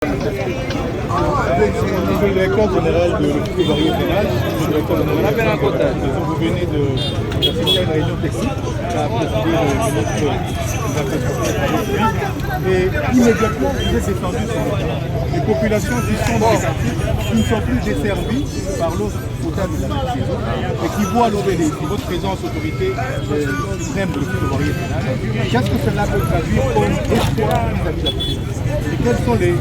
Monsieur le directeur général de l'Office des variétés pénales, monsieur le directeur général, vous venez d'assister à une réunion technique qui a présidé et immédiatement vous êtes descendu sur le terrain. Les populations du centre des quartiers qui ne sont plus desservies par l'eau potable de la saison et qui voient l'OBD, votre présence autorité suprême de l'Office des variétés pénales. Qu'est-ce que cela peut traduire comme espoir vis-à-vis de la population? Et quelles sont les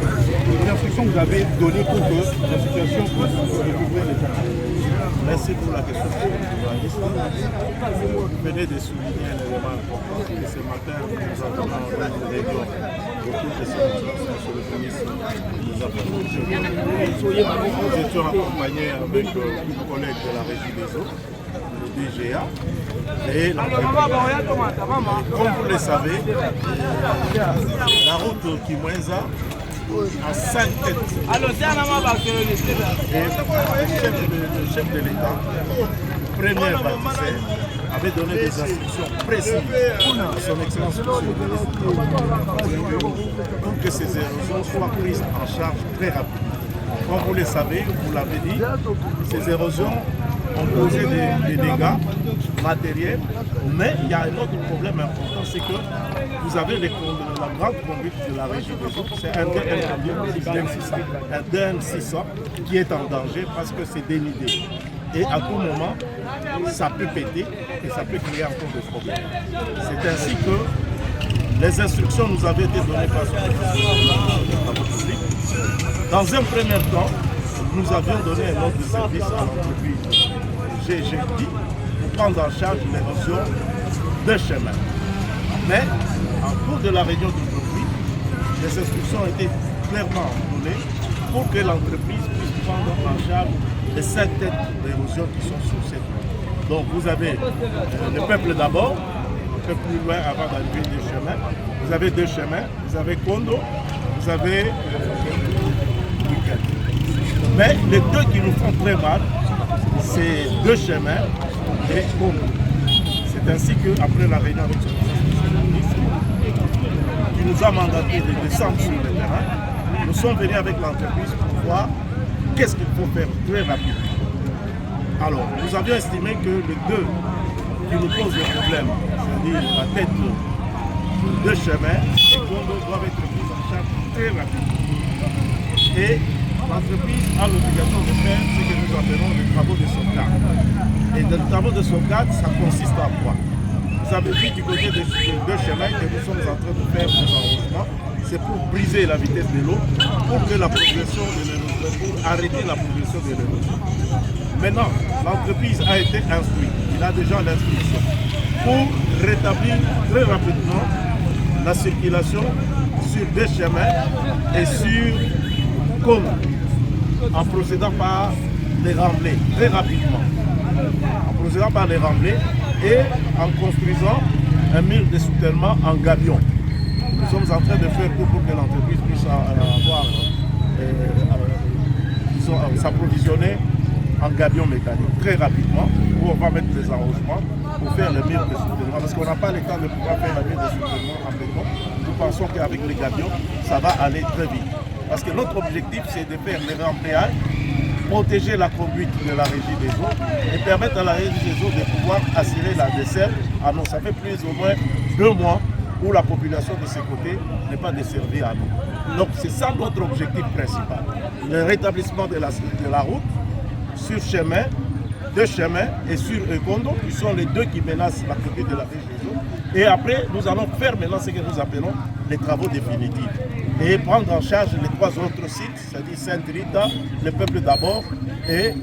instructions que vous avez données pour que la situation puisse recouvrir les temps? Merci pour la question. Vous venez de souligner un élément important que ce matin, nous avons une réunion autour de cette situation sur le ministre nous avons. Nous étions accompagnés avec une collègue de la régie des eaux, le DGA, et comme vous le savez, la route Kimwenza à 5 têtes. Et le chef de l'État, premier baptisé, avait donné des instructions précises à son excellence monsieur le ministre pour que ces érosions soient prises en charge très rapidement. Comme vous le savez, vous l'avez dit, ces érosions ont causé des dégâts matériels, mais il y a un autre problème important, c'est que vous avez la grande conduite de la régie des eaux, c'est un DN600 qui est en danger parce que c'est dénudé. Et à tout moment, ça peut péter et ça peut créer encore des problèmes. C'est ainsi que les instructions nous avaient été données par son public. Dans un premier temps, nous avions donné un ordre de service à l'entreprise GGI pour prendre en charge l'érosion de chemin. Mais, en cours de la réunion d'aujourd'hui, les instructions ont été clairement données pour que l'entreprise puisse prendre en charge les 5 têtes d'érosion qui sont sur cette route. Donc, vous avez le peuple d'abord, un peu plus loin avant d'arriver des chemins. Vous avez 2 chemins, vous avez Kondo, vous avez Weekend. Mais les 2 qui nous font très mal, c'est 2 chemins et Kondo. C'est ainsi qu'après la réunion avec ce ministre, qui nous a mandaté de descendre sur le terrain, nous sommes venus avec l'entreprise pour voir qu'est-ce qu'il faut faire très rapidement. Alors, nous avions estimé que les 2 qui nous posent le problème, c'est-à-dire la tête de chemin et Kondo doivent être prises en charge très rapidement. Et l'entreprise a l'obligation de faire ce que nous appelons les travaux de sauvegarde. Et les travaux de sauvegarde, ça consiste en quoi? Vous avez vu du côté des 2 chemins que nous sommes en train de faire des arrangements. C'est pour briser la vitesse de l'eau, pour que la progression de l'érosion, pour arrêter la progression de l'érosion. Maintenant, l'entreprise a été instruite, il a déjà l'instruction, pour rétablir très rapidement la circulation sur 2 chemins et sur Kondo, en procédant par les remblais, très rapidement. En procédant par les remblais et en construisant un mur de soutènement en gabion. Nous sommes en train de faire tout pour que l'entreprise puisse s'approvisionner en gabion mécanique très rapidement, où on va mettre des arrangements pour faire le mur de soutènement. Parce qu'on n'a pas le temps de pouvoir faire le mur de soutènement en béton. Nous pensons qu'avec les gabions, ça va aller très vite. Parce que notre objectif, c'est de faire les remplayages, protéger la conduite de la régie des eaux et permettre à la régie des eaux de pouvoir assurer la desserte. Ah non, ça fait plus ou moins 2 mois où la population de ce côté n'est pas desservie à nous. Donc c'est ça notre objectif principal. Le rétablissement de la route sur chemin, 2 chemins et sur Kondo, qui sont les 2 qui menacent la conduite de la régie des eaux. Et après, nous allons faire maintenant ce que nous appelons les travaux définitifs. Et prendre en charge les 3 autres sites, c'est-à-dire Sainte-Rita, le peuple d'abord et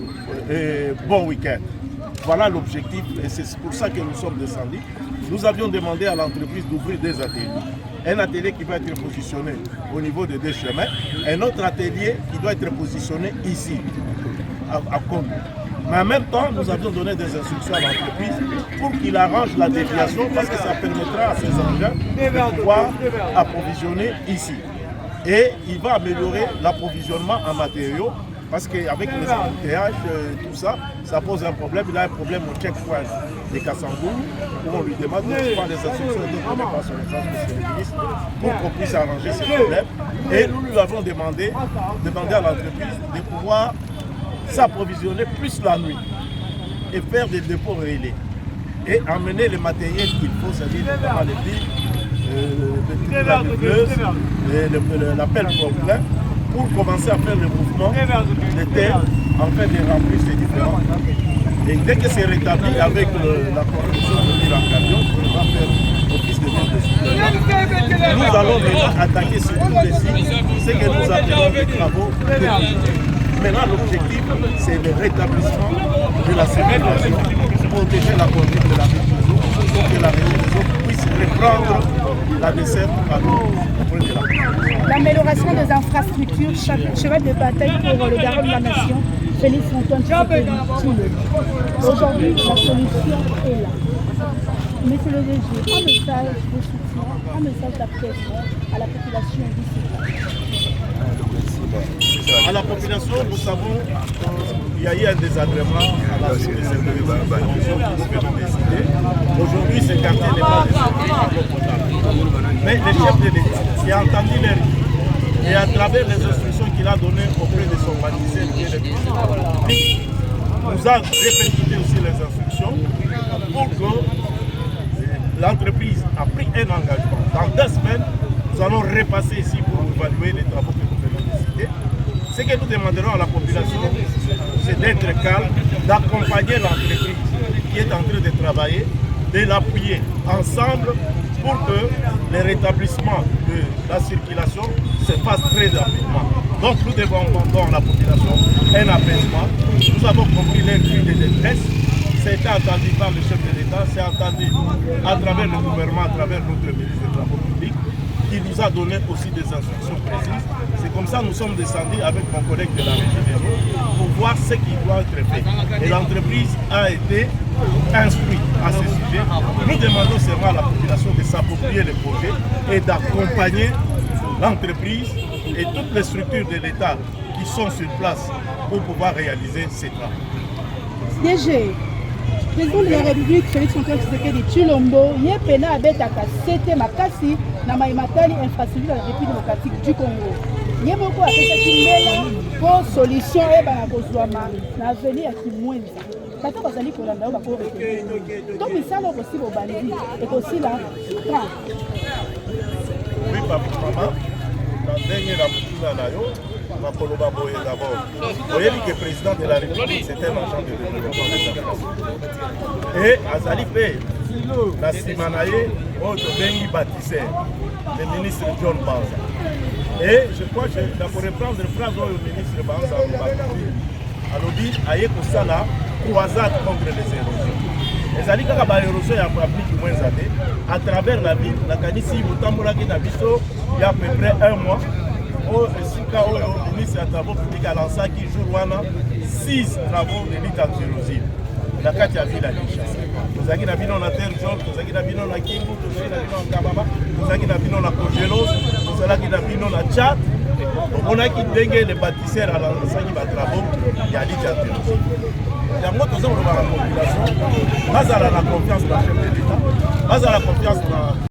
Bon Week-end. Voilà l'objectif et c'est pour ça que nous sommes descendus. Nous avions demandé à l'entreprise d'ouvrir 2 ateliers. Un atelier qui va être positionné au niveau des 2 chemins, un autre atelier qui doit être positionné ici, à Kondo. Mais en même temps, nous avions donné des instructions à l'entreprise pour qu'il arrange la déviation parce que ça permettra à ces engins de pouvoir approvisionner ici. Et il va améliorer l'approvisionnement en matériaux parce qu'avec les embouteillages, tout ça, ça pose un problème. Il a un problème au checkpoint des Kassangou, où on lui demande de prendre les instructions de pas son exemple, monsieur le ministre, pour qu'on puisse arranger ces problèmes. Et nous lui avons demandé à l'entreprise de pouvoir s'approvisionner plus la nuit et faire des dépôts relais et emmener le matériel qu'il faut, c'est-à-dire notamment les billes, la nébleuse, la pelle plein, pour commencer à faire le mouvement de terre en fait de remplir ces différents. Et dès que c'est rétabli avec la construction de l'île en camion, on va faire office de ville de soulèvement. Nous allons maintenant attaquer sur tous les sites, ce que nous appelons des travaux de maintenant, l'objectif, c'est le rétablissement de la circulation, protéger la conduite de la régie des eaux, pour que la régie des eaux puisse reprendre la desserte à l'eau auprès de la commune. L'amélioration des infrastructures, cheval de bataille pour le garant de la nation, Félix Antoine Tshisekedi Tshilombo. Aujourd'hui, la solution est là. Monsieur le DG, un message de soutien, un message d'apaisement à la population d'ici. À la population, nous savons qu'il y a eu un désagrément à la suite de cette élection que nous décidé. Aujourd'hui, ce quartier n'est pas potable. Mais le chef de l'État qui a entendu les rites et à travers les instructions qu'il a données auprès de son magistère qui est le ministre de la République, nous a répercuté aussi les instructions pour que l'entreprise a pris un engagement. Dans 2 semaines, nous allons repasser ici pour évaluer les travaux que nous venons de citer. Ce que nous demanderons à la population, c'est d'être calme, d'accompagner l'entreprise qui est en train de travailler, de l'appuyer ensemble pour que le rétablissement de la circulation se fasse très rapidement. Donc nous devons demander à la population un apaisement. Nous avons compris leur cri de détresse. C'était entendu par le chef de l'État, c'est entendu à travers le gouvernement, à travers notre ministre des Travaux publics, qui nous a donné aussi des instructions précises. C'est comme ça que nous sommes descendus avec mon collègue de la régie des eaux pour voir ce qui doit être fait. Et l'entreprise a été instruite à ce sujet. Nous demandons seulement à la population de s'approprier le projet et d'accompagner l'entreprise et toutes les structures de l'État qui sont sur place pour pouvoir réaliser ces travaux. DG, président de la République, Félix Antoine Tshisekedi Tshilombo, ye pena abetaka sete makasi na maimatali infrastructure de la République démocratique du Congo. Ye moko apesaki mbela pour solution ebana kozwama na avenir ya Kimwenza. Kata bazali kolanda oyo bakorekele. To misala okosi bobandi ekosila tra. Oui, maman, dans dernier la na yo, Makoloba Boye d'abord. Vous voyez que le président de la République, c'est un agent de développement des infrastructures. Et Azali Pé, la Simanaye, Bengi Bâtisseur, le ministre John Banza. Et je crois que pour reprendre la phrase au ministre Banza, Alobi, Aye Kosala, croisade contre les érosions. Les alliés qui ont érosé à travers la ville, la Kanisi, il y a à peu près 1 mois. Le ministre des Travaux publics a lancé qui joue 6 travaux de lutte anti-érosive. La carte a vu la Kinshasa. Nous avons vu la terre jaune, nous avons vu la Kingu, nous avons vu la Kababa, nous avons vu la Congélos, nous avons vu la Tchad. On a quitté les bâtisseurs à l'ensemble des travaux de la lutte anti-érosive. Il y a beaucoup de gens qui ont la population, base à la confiance dans le chef de l'État, base à la confiance dans